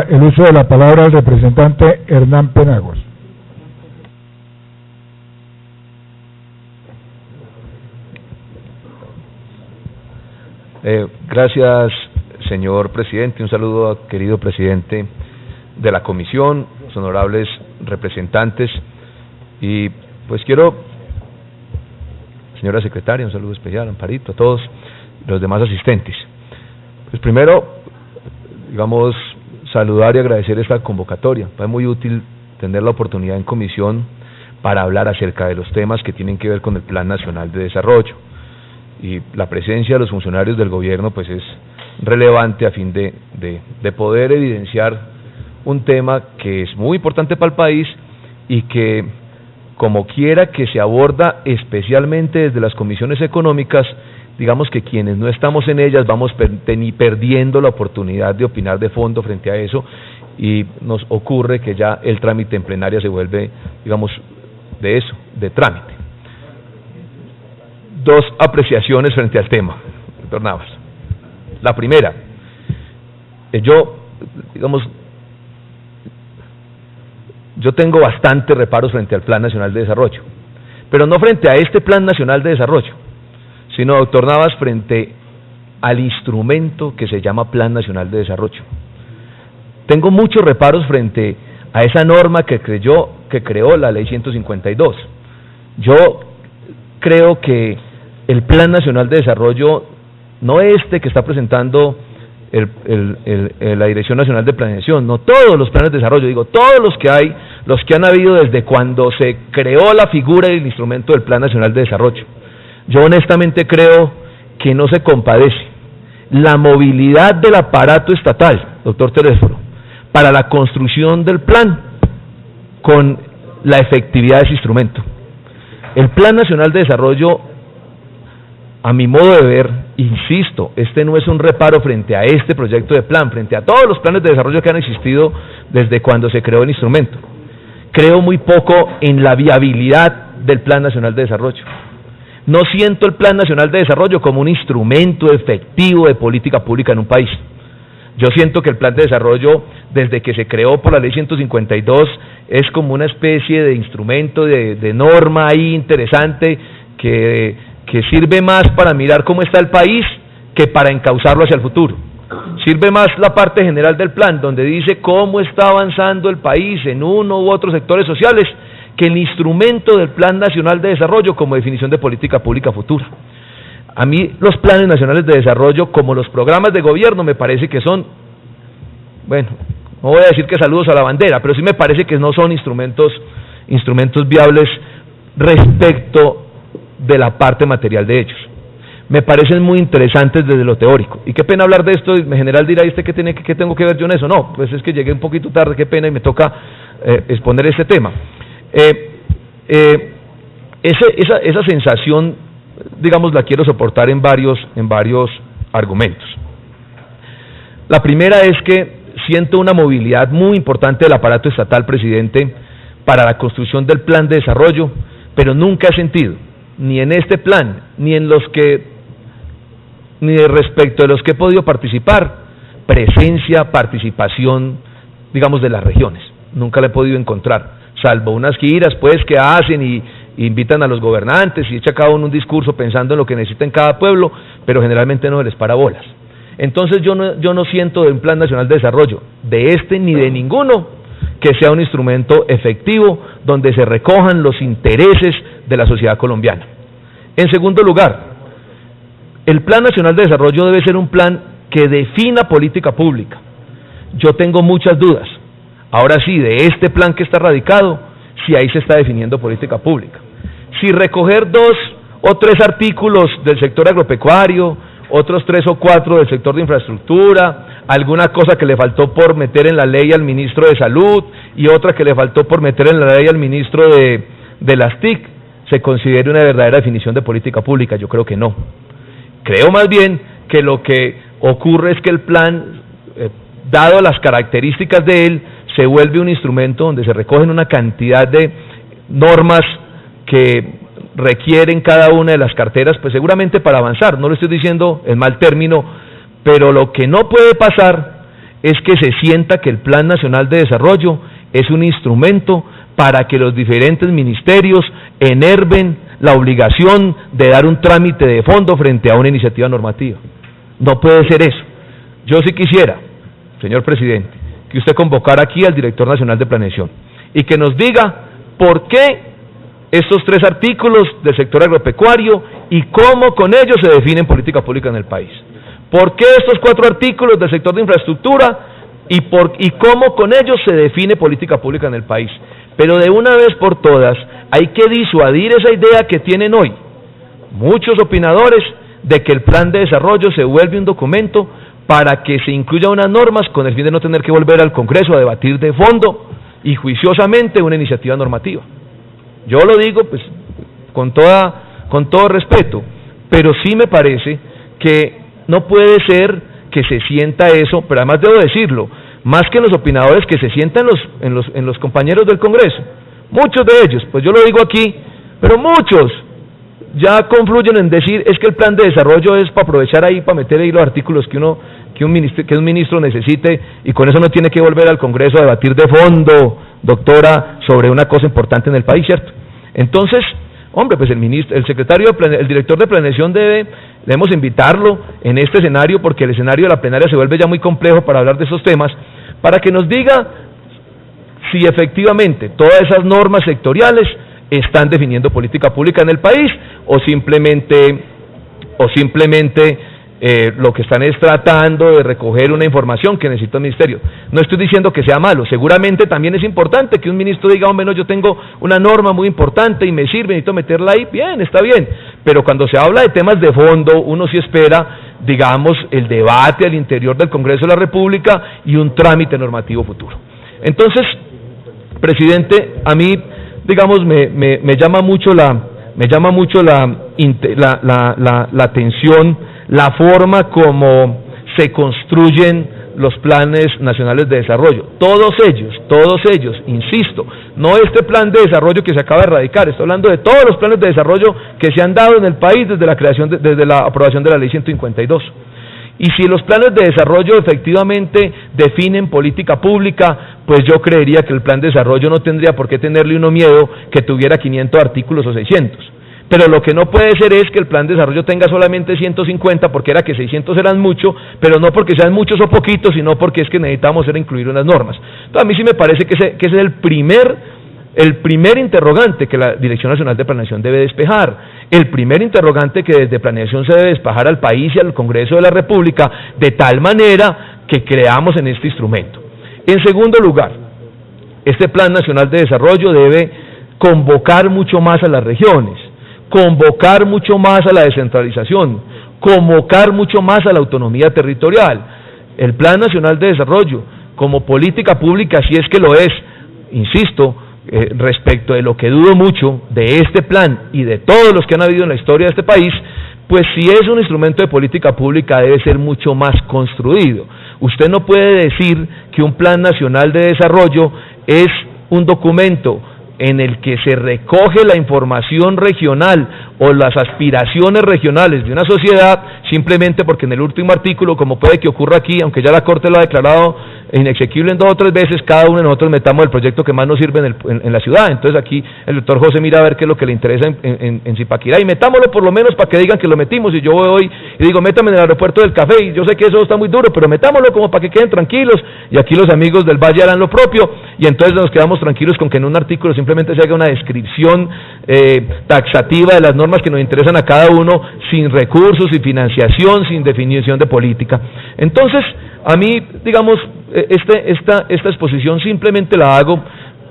el uso de la palabra al representante Hernán Penagos. Gracias, señor presidente. Un saludo al querido presidente de la comisión, los honorables representantes, y pues quiero, señora secretaria, un saludo especial, Amparito, a todos los demás asistentes. Pues primero, digamos, saludar y agradecer esta convocatoria. Fue muy útil tener la oportunidad en comisión para hablar acerca de los temas que tienen que ver con el Plan Nacional de Desarrollo. Y la presencia de los funcionarios del gobierno pues es relevante a fin de poder evidenciar un tema que es muy importante para el país y que, como quiera que se aborda especialmente desde las comisiones económicas, digamos que quienes no estamos en ellas vamos perdiendo la oportunidad de opinar de fondo frente a eso, y nos ocurre que ya el trámite en plenaria se vuelve, digamos, de eso, de trámite. Dos apreciaciones frente al tema, doctor Navas. La primera, yo tengo bastantes reparos frente al Plan Nacional de Desarrollo, pero no frente a este Plan Nacional de Desarrollo, sino, doctor Navas, frente al instrumento que se llama Plan Nacional de Desarrollo. Tengo muchos reparos frente a esa norma que creó la Ley 152. Yo creo que el Plan Nacional de Desarrollo, no este que está presentando la Dirección Nacional de Planeación, no todos los planes de desarrollo, digo todos los que hay, los que han habido desde cuando se creó la figura y el instrumento del Plan Nacional de Desarrollo. Yo honestamente creo que no se compadece la movilidad del aparato estatal, doctor Teréforo, para la construcción del plan con la efectividad de ese instrumento. El Plan Nacional de Desarrollo, a mi modo de ver, insisto, este no es un reparo frente a este proyecto de plan, frente a todos los planes de desarrollo que han existido desde cuando se creó el instrumento. Creo muy poco en la viabilidad del Plan Nacional de Desarrollo. No siento el Plan Nacional de Desarrollo como un instrumento efectivo de política pública en un país. Yo siento que el Plan de Desarrollo, desde que se creó por la Ley 152, es como una especie de instrumento, de norma ahí interesante que sirve más para mirar cómo está el país que para encauzarlo hacia el futuro. Sirve más la parte general del plan, donde dice cómo está avanzando el país en uno u otros sectores sociales, que el instrumento del Plan Nacional de Desarrollo como definición de política pública futura. A mí los planes nacionales de desarrollo, como los programas de gobierno, me parece que son, bueno, no voy a decir que saludos a la bandera, pero sí me parece que no son instrumentos viables respecto de la parte material de ellos. Me parecen muy interesantes desde lo teórico. Y qué pena hablar de esto, en general dirá, ¿y usted qué tengo que ver yo en eso? No, pues es que llegué un poquito tarde, qué pena, y me toca exponer este tema. Esa sensación, digamos, la quiero soportar en varios argumentos. La primera es que siento una movilidad muy importante del aparato estatal, presidente, para la construcción del plan de desarrollo, pero nunca he sentido, ni en este plan, ni respecto de los que he podido participar, participación, digamos, de las regiones. Nunca la he podido encontrar, salvo unas giras pues que hacen y invitan a los gobernantes y echa cada uno un discurso pensando en lo que necesita en cada pueblo, pero generalmente no les para bolas. Entonces yo no siento de un Plan Nacional de Desarrollo, de este ni de ninguno, que sea un instrumento efectivo donde se recojan los intereses de la sociedad colombiana. En segundo lugar, el Plan Nacional de Desarrollo debe ser un plan que defina política pública. Yo tengo muchas dudas, ahora sí, de este plan que está radicado, si ahí se está definiendo política pública. Si recoger 2 o 3 artículos del sector agropecuario, otros 3 o 4 del sector de infraestructura, alguna cosa que le faltó por meter en la ley al ministro de Salud y otra que le faltó por meter en la ley al ministro de las TIC, se considere una verdadera definición de política pública. Yo creo que no. Creo más bien que lo que ocurre es que el plan, dado las características de él, se vuelve un instrumento donde se recogen una cantidad de normas que requieren cada una de las carteras, pues seguramente para avanzar, no lo estoy diciendo en mal término, pero lo que no puede pasar es que se sienta que el Plan Nacional de Desarrollo es un instrumento para que los diferentes ministerios enerven la obligación de dar un trámite de fondo frente a una iniciativa normativa. No puede ser eso. Yo sí quisiera, señor presidente, que usted convocara aquí al director nacional de planeación y que nos diga por qué estos 3 artículos del sector agropecuario y cómo con ellos se definen política pública en el país. ¿Por qué estos 4 artículos del sector de infraestructura y cómo con ellos se define política pública en el país? Pero de una vez por todas hay que disuadir esa idea que tienen hoy muchos opinadores de que el plan de desarrollo se vuelve un documento para que se incluya unas normas con el fin de no tener que volver al Congreso a debatir de fondo y juiciosamente una iniciativa normativa. Yo lo digo pues con todo respeto, pero sí me parece que no puede ser que se sienta eso, pero además debo decirlo, más que en los opinadores, que se sientan en los compañeros del Congreso. Muchos de ellos, pues yo lo digo aquí, pero muchos ya confluyen en decir es que el plan de desarrollo es para aprovechar ahí, para meter ahí los artículos que un ministro necesite y con eso no tiene que volver al Congreso a debatir de fondo, doctora, sobre una cosa importante en el país, ¿cierto? Entonces, hombre, pues el director de planeación debemos invitarlo en este escenario, porque el escenario de la plenaria se vuelve ya muy complejo para hablar de esos temas, para que nos diga si efectivamente todas esas normas sectoriales están definiendo política pública en el país o simplemente lo que están es tratando de recoger una información que necesita el ministerio. No estoy diciendo que sea malo, seguramente también es importante que un ministro diga, hombre, no, yo tengo una norma muy importante y me sirve, necesito meterla ahí, bien, está bien, pero cuando se habla de temas de fondo, uno sí espera, digamos, el debate al interior del Congreso de la República y un trámite normativo futuro. Entonces, presidente, a mí, digamos, me llama mucho la atención la forma como se construyen los planes nacionales de desarrollo. Todos ellos, insisto, no este plan de desarrollo que se acaba de erradicar, estoy hablando de todos los planes de desarrollo que se han dado en el país desde la aprobación de la Ley 152. Y si los planes de desarrollo efectivamente definen política pública, pues yo creería que el plan de desarrollo no tendría por qué tenerle uno miedo que tuviera 500 artículos o 600. Pero lo que no puede ser es que el plan de desarrollo tenga solamente 150, porque era que 600 eran mucho, pero no porque sean muchos o poquitos, sino porque es que necesitamos incluir unas normas. Entonces a mí sí me parece que ese es el primer interrogante que la Dirección Nacional de Planeación debe despejar, el primer interrogante que desde Planeación se debe despejar al país y al Congreso de la República, de tal manera que creamos en este instrumento. En segundo lugar, este Plan Nacional de Desarrollo debe convocar mucho más a las regiones, convocar mucho más a la descentralización, convocar mucho más a la autonomía territorial. El Plan Nacional de Desarrollo, como política pública, si es que lo es, insisto, respecto de lo que dudo mucho de este plan y de todos los que han habido en la historia de este país, pues si es un instrumento de política pública debe ser mucho más construido. Usted no puede decir que un Plan Nacional de Desarrollo es un documento en el que se recoge la información regional o las aspiraciones regionales de una sociedad simplemente porque en el último artículo, como puede que ocurra aquí, aunque ya la Corte lo ha declarado inexequible en 2 o 3 veces, cada uno de nosotros metamos el proyecto que más nos sirve en la ciudad. Entonces aquí el doctor José mira a ver qué es lo que le interesa en Zipaquirá y metámoslo por lo menos para que digan que lo metimos. Y yo voy y digo, métame en el aeropuerto del Café, y yo sé que eso está muy duro, pero metámoslo como para que queden tranquilos, y aquí los amigos del Valle harán lo propio, y entonces nos quedamos tranquilos con que en un artículo simplemente se haga una descripción taxativa de las normas que nos interesan a cada uno, sin recursos, sin financiación, sin definición de política. Entonces, a mí, digamos, esta exposición simplemente la hago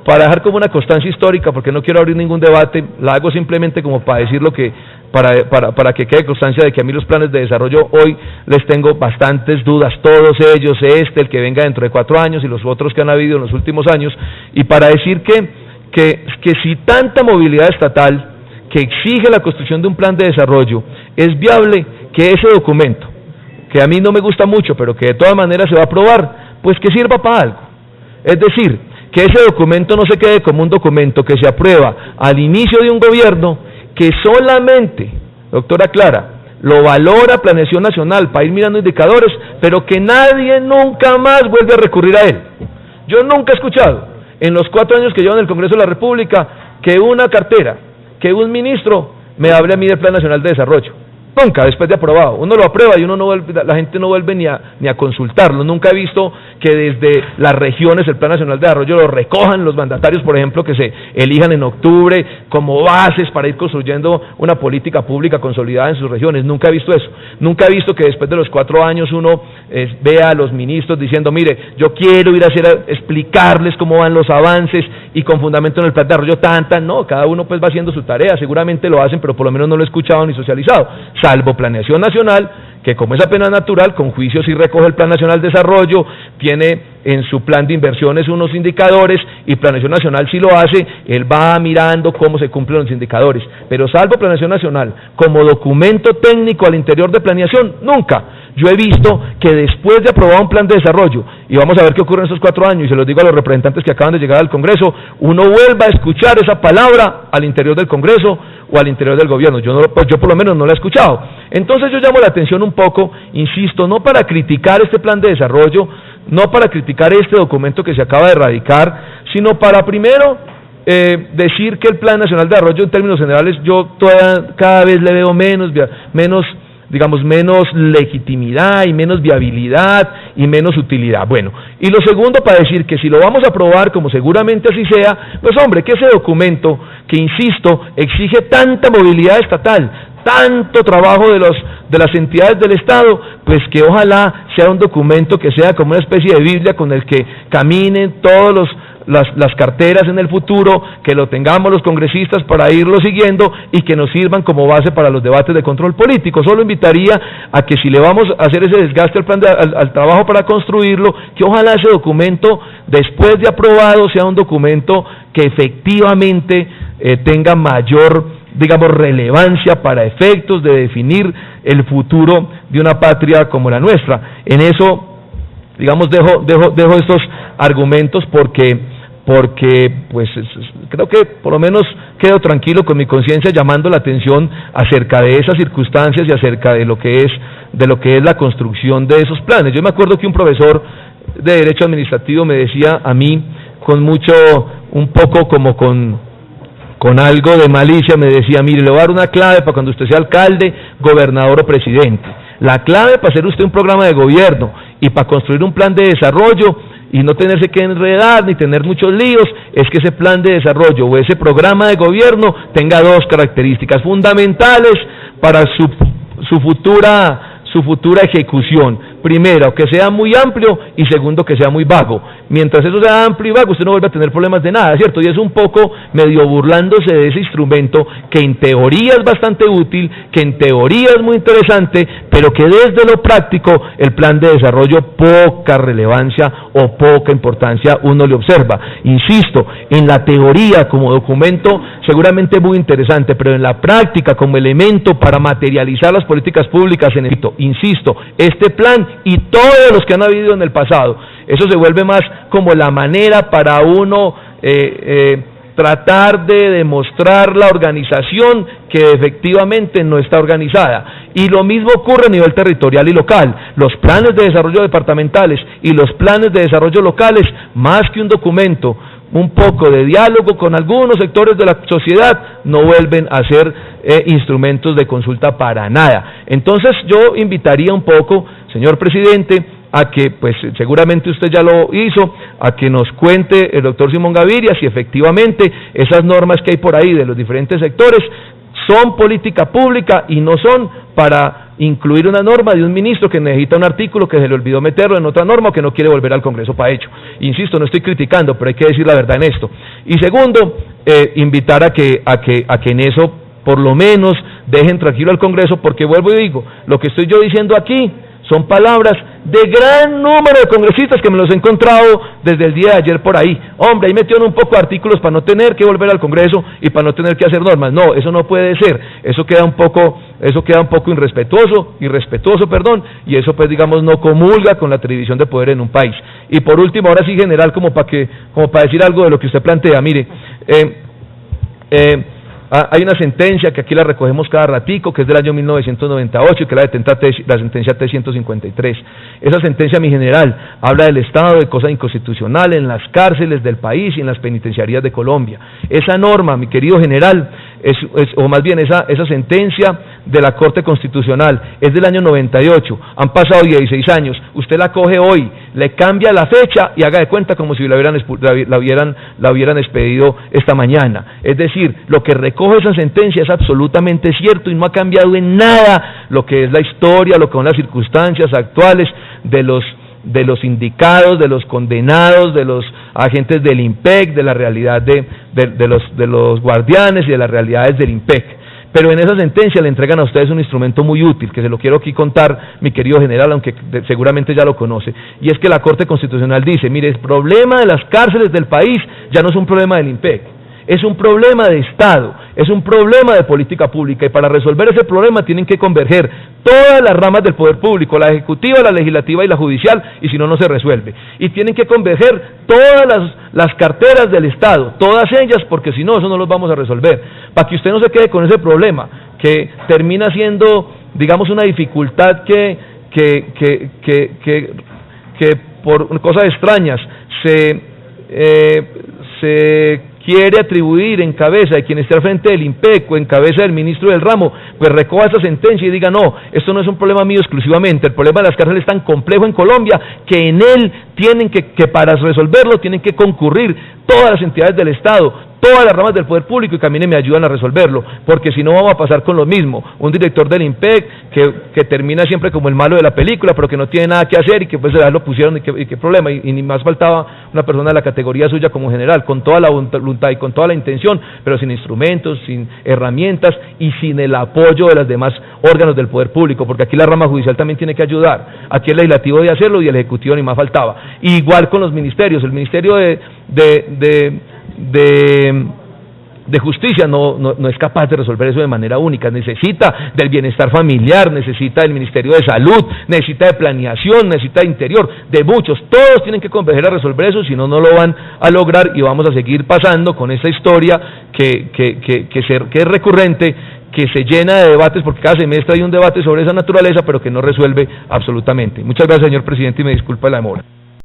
para dejar como una constancia histórica, porque no quiero abrir ningún debate, la hago simplemente como para decir lo que, para que quede constancia de que a mí los planes de desarrollo hoy les tengo bastantes dudas, todos ellos, el que venga dentro de 4 años y los otros que han habido en los últimos años, y para decir que si tanta movilidad estatal que exige la construcción de un plan de desarrollo es viable, que ese documento, que a mí no me gusta mucho, pero que de todas maneras se va a aprobar, pues que sirva para algo. Es decir, que ese documento no se quede como un documento que se aprueba al inicio de un gobierno, que solamente, doctora Clara, lo valora Planeación Nacional para ir mirando indicadores, pero que nadie nunca más vuelve a recurrir a él. Yo nunca he escuchado, en los 4 años que llevo en el Congreso de la República, que una cartera, que un ministro me hable a mí del Plan Nacional de Desarrollo. Nunca, después de aprobado. Uno lo aprueba y uno no vuelve, la gente no vuelve ni a consultarlo. Nunca he visto que desde las regiones el Plan Nacional de Desarrollo lo recojan los mandatarios, por ejemplo, que se elijan en octubre como bases para ir construyendo una política pública consolidada en sus regiones. Nunca he visto eso. Nunca he visto que después de los 4 años uno vea a los ministros diciendo, mire, yo quiero ir a explicarles cómo van los avances y con fundamento en el Plan de Desarrollo no, cada uno pues va haciendo su tarea, seguramente lo hacen, pero por lo menos no lo he escuchado ni socializado, salvo Planeación Nacional, que como es apenas natural, con juicio sí recoge el Plan Nacional de Desarrollo, tiene en su plan de inversiones unos indicadores, y Planeación Nacional sí lo hace, él va mirando cómo se cumplen los indicadores, pero salvo Planeación Nacional, como documento técnico al interior de planeación, nunca. Yo he visto que después de aprobar un plan de desarrollo, y vamos a ver qué ocurre en estos 4 años, y se los digo a los representantes que acaban de llegar al Congreso, uno vuelva a escuchar esa palabra al interior del Congreso o al interior del gobierno. Yo por lo menos no la he escuchado. Entonces yo llamo la atención un poco, insisto, no para criticar este plan de desarrollo, no para criticar este documento que se acaba de radicar, sino para primero decir que el Plan Nacional de Desarrollo en términos generales yo cada vez le veo menos legitimidad y menos viabilidad y menos utilidad. Bueno, y lo segundo para decir que si lo vamos a aprobar, como seguramente así sea, pues hombre, que ese documento, que insisto, exige tanta movilidad estatal, tanto trabajo de las entidades del Estado, pues que ojalá sea un documento que sea como una especie de Biblia con el que caminen todos las carteras en el futuro, que lo tengamos los congresistas para irlo siguiendo y que nos sirvan como base para los debates de control político. Solo invitaría a que si le vamos a hacer ese desgaste al trabajo para construirlo, que ojalá ese documento, después de aprobado, sea un documento que efectivamente tenga mayor, relevancia para efectos de definir el futuro de una patria como la nuestra. En eso, dejo estos argumentos porque pues creo que por lo menos quedo tranquilo con mi conciencia llamando la atención acerca de esas circunstancias y acerca de lo que es la construcción de esos planes. Yo me acuerdo que un profesor de Derecho Administrativo me decía a mí, un poco como con algo de malicia, me decía, mire, le voy a dar una clave para cuando usted sea alcalde, gobernador o presidente. La clave para hacer usted un programa de gobierno y para construir un plan de desarrollo y no tenerse que enredar ni tener muchos líos, es que ese plan de desarrollo o ese programa de gobierno tenga 2 características fundamentales para su futura ejecución. Primero, que sea muy amplio, y segundo, que sea muy vago. Mientras eso sea amplio y vago, usted no vuelve a tener problemas de nada, ¿cierto? Y es un poco medio burlándose de ese instrumento que en teoría es bastante útil, que en teoría es muy interesante, pero que desde lo práctico el plan de desarrollo poca relevancia o poca importancia uno le observa. Insisto, en la teoría como documento seguramente muy interesante, pero en la práctica como elemento para materializar las políticas públicas, insisto, este plan y todos los que han habido en el pasado, eso se vuelve más como la manera para uno tratar de demostrar la organización que efectivamente no está organizada. Y lo mismo ocurre a nivel territorial y local. Los planes de desarrollo departamentales y los planes de desarrollo locales, más que un documento, un poco de diálogo con algunos sectores de la sociedad, no vuelven a ser instrumentos de consulta para nada. Entonces yo invitaría un poco, señor presidente, a que, pues seguramente usted ya lo hizo, a que nos cuente el doctor Simón Gaviria si efectivamente esas normas que hay por ahí de los diferentes sectores son política pública y no son para incluir una norma de un ministro que necesita un artículo que se le olvidó meterlo en otra norma o que no quiere volver al Congreso para ello. Insisto, no estoy criticando, pero hay que decir la verdad en esto. Y segundo, invitar a que en eso por lo menos dejen tranquilo al Congreso, porque vuelvo y digo, lo que estoy yo diciendo aquí son palabras de gran número de congresistas que me los he encontrado desde el día de ayer por ahí. Hombre, ahí metieron un poco de artículos para no tener que volver al Congreso y para no tener que hacer normas. No, eso no puede ser. Eso queda un poco irrespetuoso, y eso pues no comulga con la televisión de poder en un país. Y por último, ahora sí general, como para decir algo de lo que usted plantea. Mire, hay una sentencia que aquí la recogemos cada ratico, que es del año 1998, que es la sentencia T-153. Esa sentencia, mi general, habla del estado de cosa inconstitucional en las cárceles del país y en las penitenciarías de Colombia. Esa norma, mi querido general, o más bien esa sentencia de la Corte Constitucional es del año 98, han pasado 16 años, usted la coge hoy, le cambia la fecha y haga de cuenta como si la hubieran expedido esta mañana. Es decir, lo que recoge esa sentencia es absolutamente cierto y no ha cambiado en nada lo que es la historia, lo que son las circunstancias actuales de los indicados, de los condenados, de los agentes del IMPEC, de la realidad de los guardianes y de las realidades del IMPEC. Pero en esa sentencia le entregan a ustedes un instrumento muy útil, que se lo quiero aquí contar, mi querido general, aunque seguramente ya lo conoce, y es que la Corte Constitucional dice, mire, el problema de las cárceles del país ya no es un problema del IMPEC, es un problema de Estado, es un problema de política pública, y para resolver ese problema tienen que converger todas las ramas del poder público, la ejecutiva, la legislativa y la judicial, y si no, no se resuelve. Y tienen que converger todas las carteras del Estado, todas ellas, porque si no, eso no los vamos a resolver. Para que usted no se quede con ese problema, que termina siendo, digamos, una dificultad que por cosas extrañas se quiere atribuir en cabeza de quien esté al frente del IMPEC o en cabeza del ministro del ramo, pues recoja esa sentencia y diga, no, esto no es un problema mío exclusivamente, el problema de las cárceles es tan complejo en Colombia que en él tienen que para resolverlo tienen que concurrir todas las entidades del Estado, todas las ramas del poder público, y que a mí me ayudan a resolverlo, porque si no vamos a pasar con lo mismo, un director del IMPEC que termina siempre como el malo de la película, pero que no tiene nada que hacer y que pues lo pusieron y qué problema, y ni más faltaba una persona de la categoría suya como general, con toda la voluntad y con toda la intención, pero sin instrumentos, sin herramientas y sin el apoyo de los demás órganos del poder público, porque aquí la rama judicial también tiene que ayudar, aquí el legislativo debe hacerlo y el ejecutivo ni más faltaba. Y igual con los ministerios, el Ministerio de Justicia no es capaz de resolver eso de manera única, necesita del bienestar familiar, necesita del Ministerio de Salud, necesita de planeación, necesita de Interior, de muchos, todos tienen que converger a resolver eso, si no, no lo van a lograr y vamos a seguir pasando con esa historia que es recurrente, que se llena de debates, porque cada semestre hay un debate sobre esa naturaleza, pero que no resuelve absolutamente. Muchas gracias, señor presidente, y me disculpa la demora.